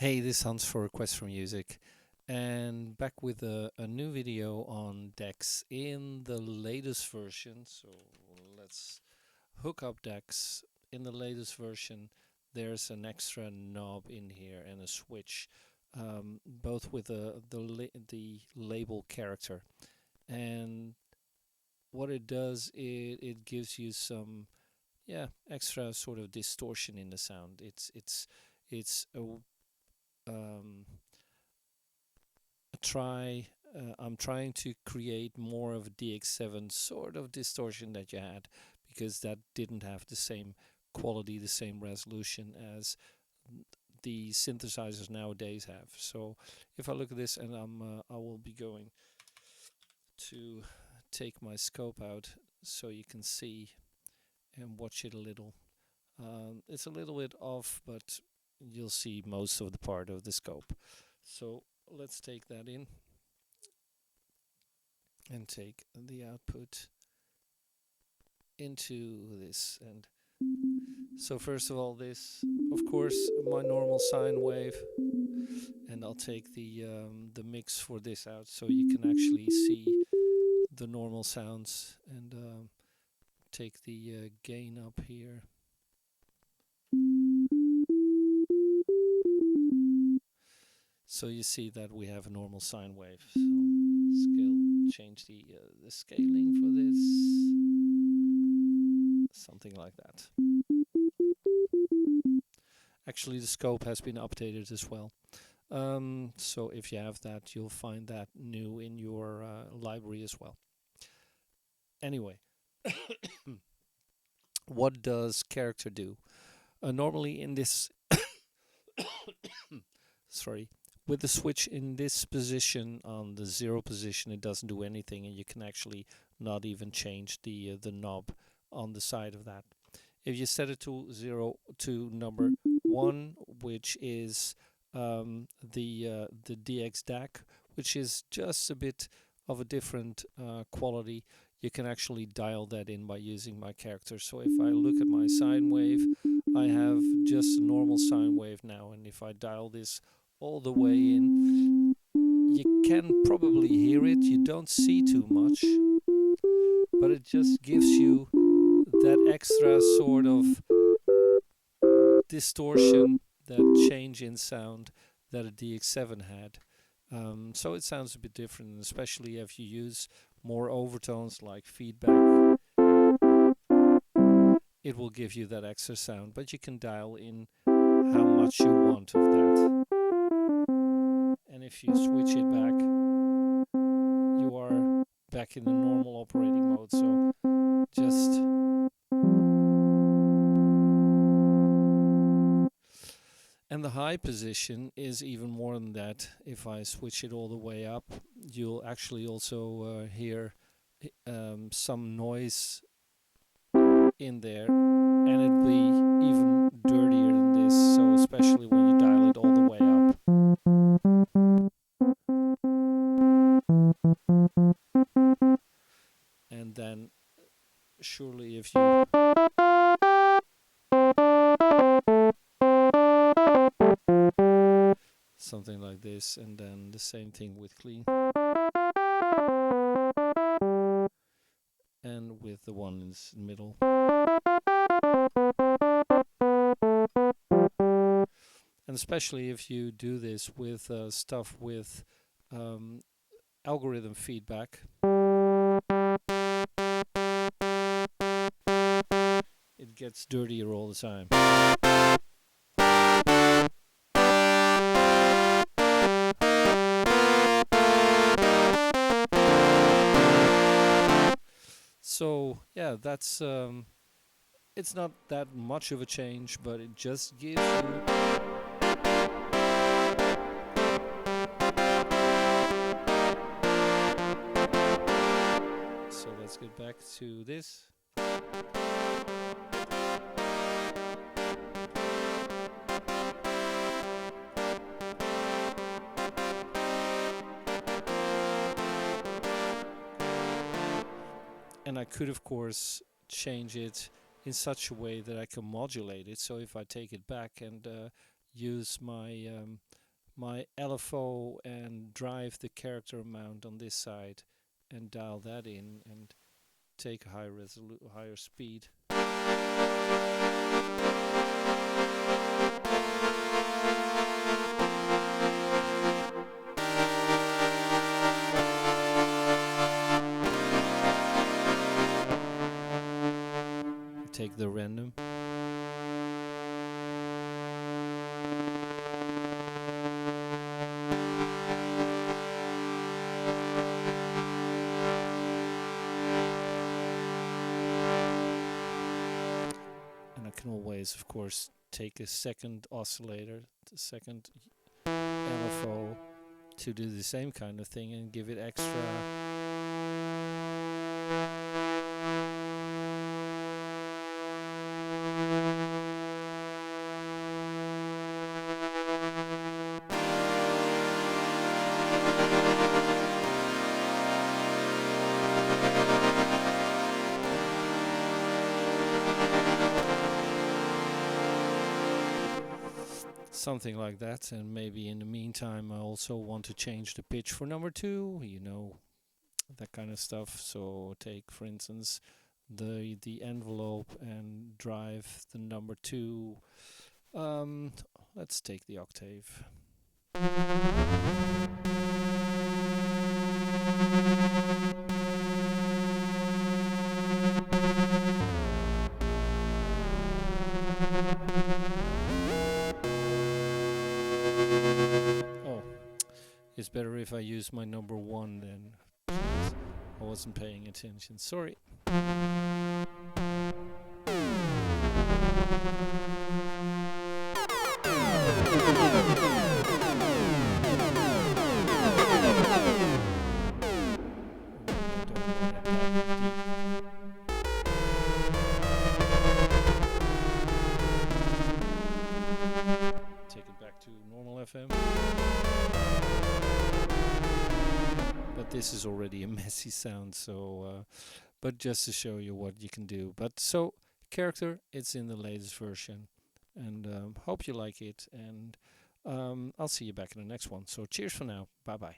Hey, this is Hans for Request for Music, and back with a new video on DACs in the latest version. So let's hook up DACs. In the latest version, there's an extra knob in here and a switch, both with the label character. And what it does, it gives you some extra sort of distortion in the sound. It's a um, I'm trying to create more of a DX7 sort of distortion that you had, because that didn't have the same quality, the same resolution as the synthesizers nowadays have. So if I look at this, and I will be going to take my scope out so you can see and watch it a little. It's a little bit off, but you'll see most of the part of the scope. So let's take that in and take the output into this. And so first of all, this, of course, my normal sine wave, and I'll take the mix for this out so you can actually see the normal sounds, and take the gain up here. So you see that we have a normal sine wave. So change the scaling for this, something like that. Actually, the scope has been updated as well. So if you have that, you'll find that new in your library as well. Anyway, what does character do? Normally in this, sorry, with the switch in this position, on the 0 position, it doesn't do anything, and you can actually not even change the knob on the side of that. If you set it to 0 to number 1, which is the DX DAC, which is just a bit of a different quality, you can actually dial that in by using my character. So if I look at my sine wave, I have just a normal sine wave now, and if I dial this all the way in, you can probably hear it. You don't see too much, but it just gives you that extra sort of distortion, that change in sound that a DX7 had. So it sounds a bit different, especially if you use more overtones like feedback. It will give you that extra sound, but you can dial in how much you want of that. And if you switch it back, you are back in the normal operating mode. So just and the high position is even more than that. If I switch it all the way up, you'll actually also hear some noise in there, and it'll be even dirtier than this. So especially when you dial it all the way up. And then surely if you something like this, and then the same thing with clean, and with the one in the middle. And especially if you do this with stuff with algorithm feedback, it gets dirtier all the time. So yeah, that's it's not that much of a change, but it just gives you so let's get back to this. And I could, of course, change it in such a way that I can modulate it. So if I take it back and use my LFO and drive the character amount on this side and dial that in and take a higher speed. Take the random. And I can always, of course, take a second oscillator, the second LFO, to do the same kind of thing and give it extra. Something like that. And maybe in the meantime I also want to change the pitch for number 2, you know, that kind of stuff. So take, for instance, the envelope and drive the number 2. Let's take the octave. Oh, it's better if I use my number 1 then. Jeez, I wasn't paying attention. Sorry. Take it back to normal FM. But this is already a messy sound, so but just to show you what you can do. But so character, it's in the latest version, and hope you like it, and I'll see you back in the next one. So cheers for now. Bye bye.